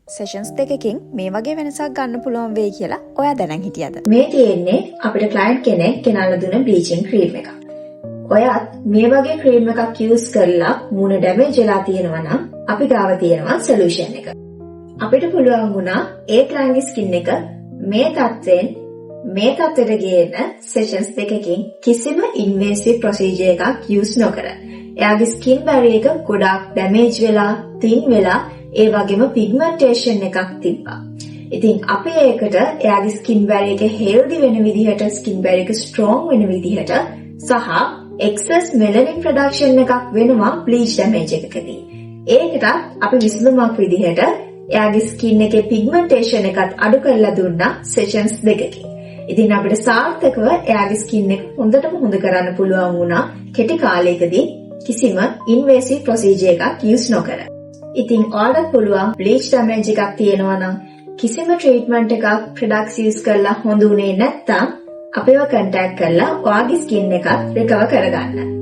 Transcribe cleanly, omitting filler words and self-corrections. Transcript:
Sessions දෙකකින් මේ වගේ වෙනසක් ගන්න පුළුවන් වෙයි කියලා ඔයා දැනන් හිටියද? මේ තියෙන්නේ අපිට ක්ලයන්ට් කෙනෙක් ගෙනල්ලා දුන්න බ්ලීචින් ක්‍රීම් එකක්. ඔයත් මේ වගේ ක්‍රීම් එකක් යූස් කරලා මූණ ඩැමේජ් වෙලා තියෙනවා නම් අපි ගාව තියෙනවා සොලියුෂන් එක. අපිට පුළුවන් වුණා ඒ ක්ලයන්ට්ගේ ස්කින් එක මේ තත්ත්වෙන් මේ තත්ත්වෙට ගේන සෙෂන්ස් දෙකකින් කිසිම ඉන්වේසිව් ප්‍රොසීජර් එකක් යූස් නොකර. එයාගේ ස්කින් බැරියර් එක ගොඩාක් ඩැමේජ් වෙලා, තින් වෙලා, ඒ වගේම පිග්මන්ටේෂන් එකක් තිබ්බා. ඉතින් අපි ඒකට එයාගේ ස්කින් බැරියර් එක හෙල්දි වෙන විදිහට, ස්කින් බැරියර් එක ස්ට්‍රෝං වෙන විදිහට සහ එක්සස් මෙලනින් ප්‍රොඩක්ෂන් එකක් වෙනවා බ්ලීච් ඩැමේජ් එකකදී. ඒකට අපි විසඳුමක් විදිහට එයාගේ ස්කින් එකේ පිග්මන්ටේෂන් එකත් අඩු කරලා දුන්නා සෙෂන්ස් දෙකකින්. ඉතින් අපිට සාර්ථකව එයාගේ ස්කින් එක හොඳටම හොඳ කරන්න පුළුවන් වුණා කෙටි කාලයකදී කිසිම ඉන්වේසිව් ප්‍රොසීජර් එකක් යූස් නොකර. ඉතින් ඔයාලට පුළුවන් බ්ලීච් ඩැමේජ් එකක් තියෙනවා නම් කිසිම ට්‍රීට්මන්ට් එකක් ප්‍රොඩක්ට්ස් යූස් කරලා හොඳුනේ නැත්නම් අපිව කන්ටැක්ට් කරලා ඔයාගේ ස්කින් එක රිකවර් කරගන්න.